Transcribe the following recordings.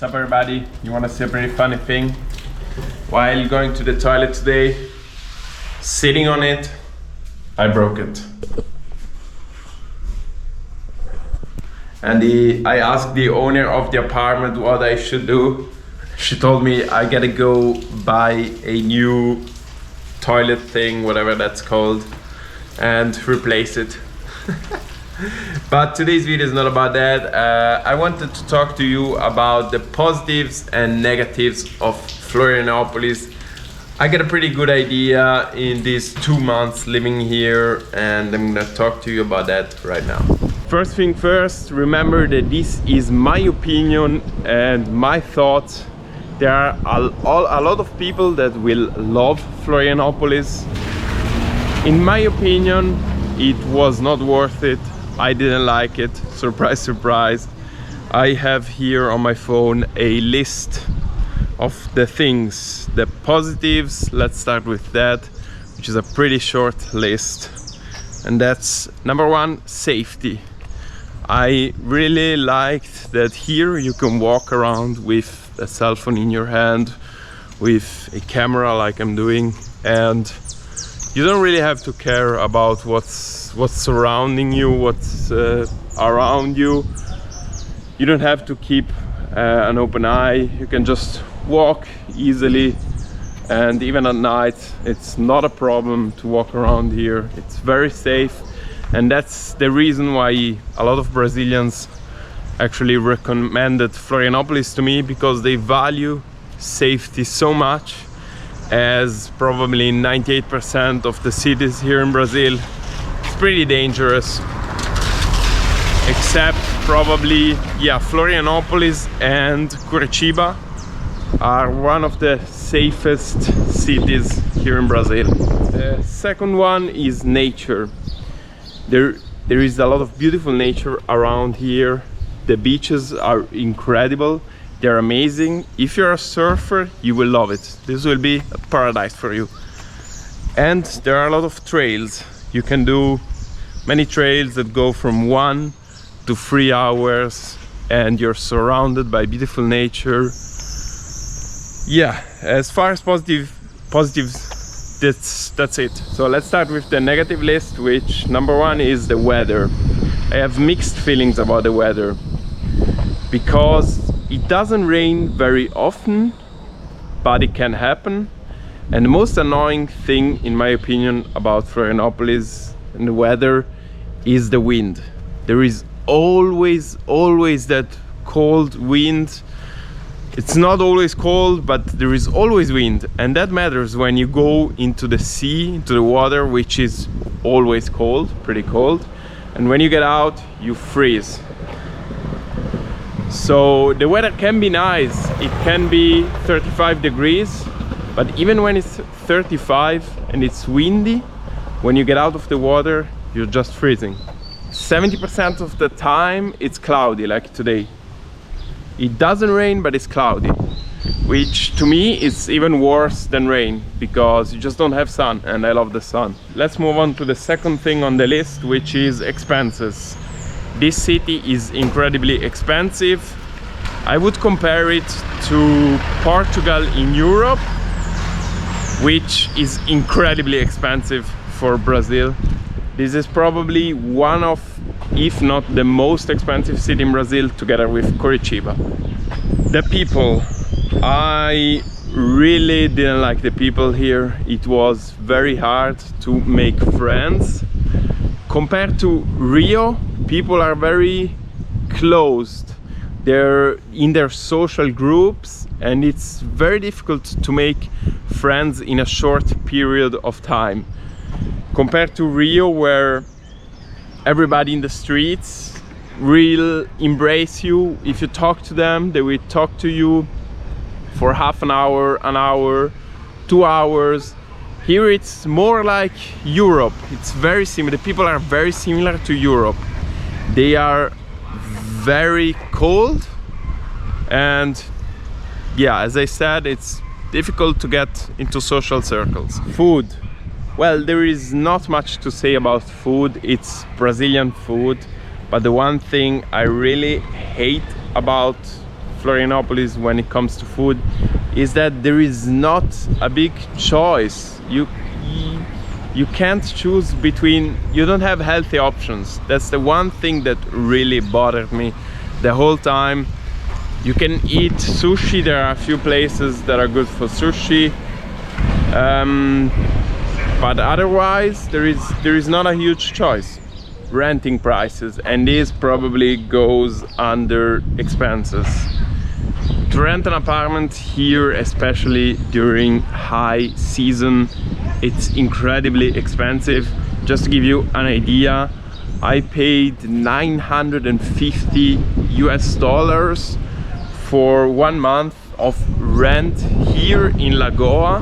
What's up everybody? You wanna see a pretty funny thing? While going to the toilet today, sitting on it, I broke it. And I asked the owner of the apartment what I should do. She told me I gotta go buy a new toilet thing, whatever that's called, and replace it. But today's video is not about that. I wanted to talk to you about the positives and negatives of Florianopolis. I got a pretty good idea in these 2 months living here, and I'm gonna talk to you about that right now. First thing first, remember that this is my opinion and my thoughts. There are a lot of people that will love Florianopolis. In my opinion, it was not worth it. I didn't like it. Surprise, surprise. I have here on my phone a list of the things, the positives. Let's start with that, which is a pretty short list. And that's number one, safety. I really liked that here you can walk around with a cell phone in your hand, with a camera like I'm doing, and you don't really have to care about what's surrounding you, what's around you. You don't have to keep an open eye. You can just walk easily, and even at night it's not a problem to walk around here. It's very safe, and that's the reason why a lot of Brazilians actually recommended Florianopolis to me, because they value safety so much, as probably 98% of the cities here in Brazil it's pretty dangerous, except probably, yeah, Florianopolis and Curitiba are one of the safest cities here in Brazil. The second one is nature. There is a lot of beautiful nature around here. The beaches are incredible. They're amazing. If you're a surfer, you will love it. This will be a paradise for you. And there are a lot of trails. You can do many trails that go from 1 to 3 hours, and you're surrounded by beautiful nature. Yeah, as far as positives, that's it. So let's start with the negative list, which number one is the weather. I have mixed feelings about the weather, because it doesn't rain very often, but it can happen. And the most annoying thing, in my opinion, about Florianopolis and the weather is the wind. There is always that cold wind. It's not always cold, but there is always wind, and that matters when you go into the sea, into the water, which is always cold, pretty cold, and when you get out you freeze. So the weather can be nice. It can be 35 degrees, but even when it's 35 and it's windy, when you get out of the water you're just freezing. 70% of the time it's cloudy, like today. It doesn't rain, but it's cloudy, which to me is even worse than rain, because you just don't have sun, and I love the sun. Let's move on to the second thing on the list, which is expenses. This city is incredibly expensive. I would compare it to Portugal in Europe, which is incredibly expensive for Brazil. This is probably one of, if not the most expensive city in Brazil, together with Curitiba. The people, I really didn't like the people here. It was very hard to make friends. Compared to Rio, people are very closed. They're in their social groups, and it's very difficult to make friends in a short period of time. Compared to Rio, where everybody in the streets will embrace you. If you talk to them, they will talk to you for half an hour, 2 hours. Here it's more like Europe. It's very similar. The people are very similar to Europe. They are very cold, and yeah, as I said, it's difficult to get into social circles. Food. Well, there is not much to say about food. It's Brazilian food, but the one thing I really hate about Florianopolis when it comes to food is that there is not a big choice. You can't choose between, you don't have healthy options. That's the one thing that really bothered me the whole time. You can eat sushi, there are a few places that are good for sushi, but otherwise there is not a huge choice. Renting prices, and this probably goes under expenses. To rent an apartment here, especially during high season, it's incredibly expensive. Just to give you an idea, I paid $950 US for 1 month of rent here in Lagoa.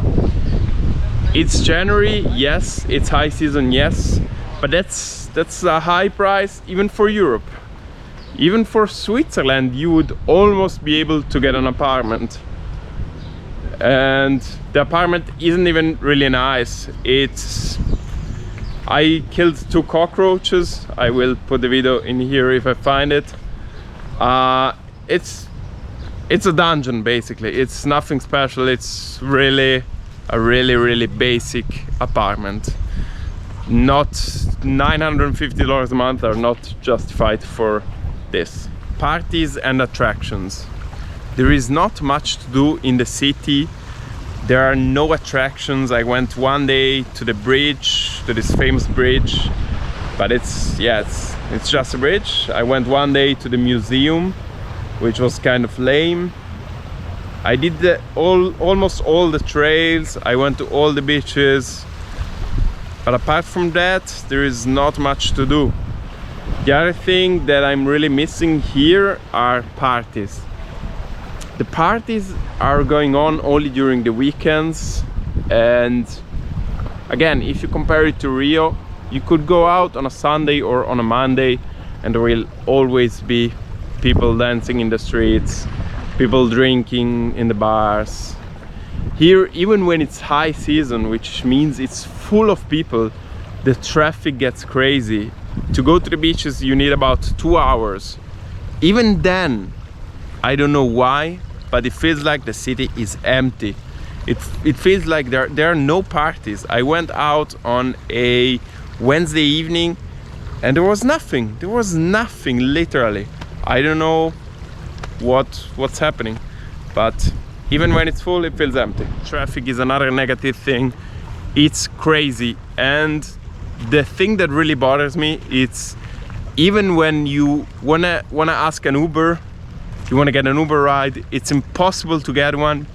It's January, yes, it's high season, yes, but that's a high price even for Europe. Even for Switzerland you would almost be able to get an apartment, and the apartment isn't even really nice. I killed 2 cockroaches. I will put the video in here if I find it. It's a dungeon basically. It's nothing special. It's really a really basic apartment. Not $950 a month are not justified for this. Parties and attractions. There is not much to do in the city. There are no attractions. I went one day to the bridge, to this famous bridge, but it's just a bridge. I went one day to the museum, which was kind of lame. I did almost all the trails. I went to all the beaches, but apart from that there is not much to do. The other thing that I'm really missing here are parties. The parties are going on only during the weekends, and again, if you compare it to Rio, you could go out on a Sunday or on a Monday and there will always be people dancing in the streets, people drinking in the bars. Here, even when it's high season, which means it's full of people, the traffic gets crazy. To go to the beaches you need about 2 hours. Even then, I don't know why, but it feels like the city is empty. It feels like there are no parties. I went out on a Wednesday evening and there was nothing. There was nothing, literally. I don't know what's happening, but even when it's full, it feels empty. Traffic is another negative thing. It's crazy, and the thing that really bothers me, it's even when you wanna ask an Uber, you wanna get an Uber ride, it's impossible to get one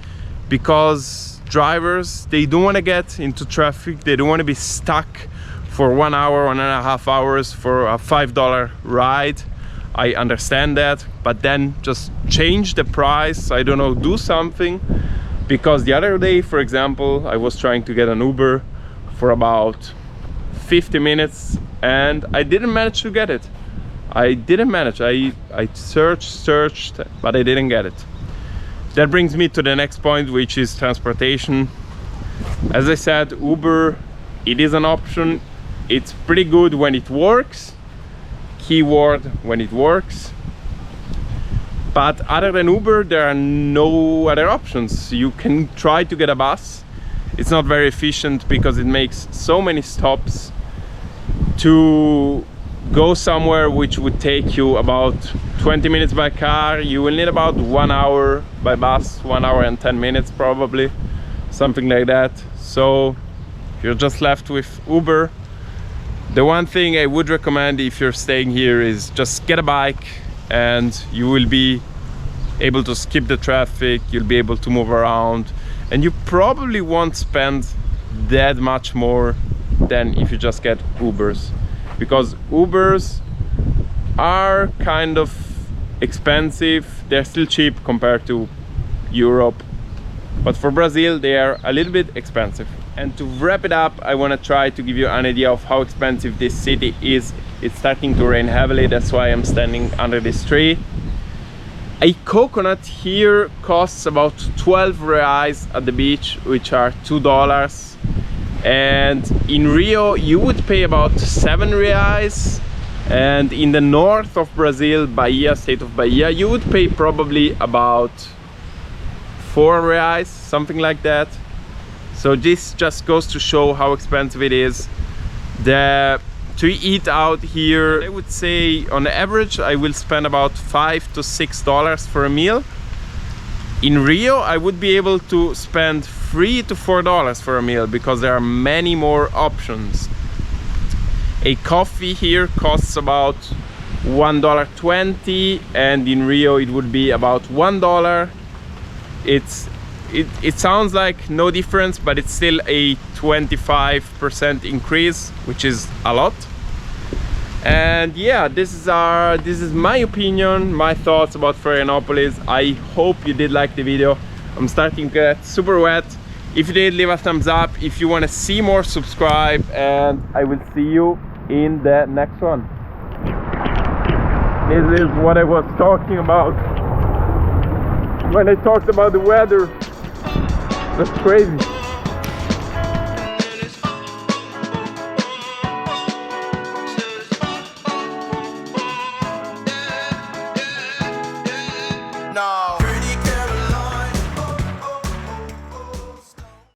because drivers, they don't wanna get into traffic. They don't wanna be stuck for 1 hour, 1.5 hours for a $5 ride. I understand that, but then just change the price. I don't know, do something. Because the other day, for example, I was trying to get an Uber for about 50 minutes and I didn't manage to get it. I didn't manage. I searched, but I didn't get it. That brings me to the next point, which is transportation. As I said, Uber, it is an option. It's pretty good when it works. Keyword, when it works. But other than Uber, there are no other options. You can try to get a bus. It's not very efficient because it makes so many stops. To go somewhere which would take you about 20 minutes by car, you will need about 1 hour by bus, 1 hour and 10 minutes probably, something like that. So you're just left with Uber. The one thing I would recommend if you're staying here is just get a bike, and you will be able to skip the traffic, you'll be able to move around, and you probably won't spend that much more than if you just get Ubers, because Ubers are kind of expensive. They're still cheap compared to Europe, but for Brazil they are a little bit expensive. And to wrap it up, I want to try to give you an idea of how expensive this city is. It's starting to rain heavily, that's why I'm standing under this tree. A coconut here costs about 12 reais at the beach, which are $2. And in Rio, you would pay about 7 reais. And in the north of Brazil, Bahia, state of Bahia, you would pay probably about 4 reais, something like that. So this just goes to show how expensive it is. To eat out here, I would say on average I will spend about $5 to $6 for a meal. In Rio, I would be able to spend $3 to $4 for a meal because there are many more options. A coffee here costs about $1.20, and in Rio it would be about $1. It sounds like no difference, but it's still a 25% increase, which is a lot. And yeah, this is my opinion, my thoughts about Florianopolis. I hope you did like the video. I'm starting to get super wet. If you did, leave a thumbs up. If you want to see more, subscribe, and I will see you in the next one. This is what I was talking about when I talked about the weather. That's crazy.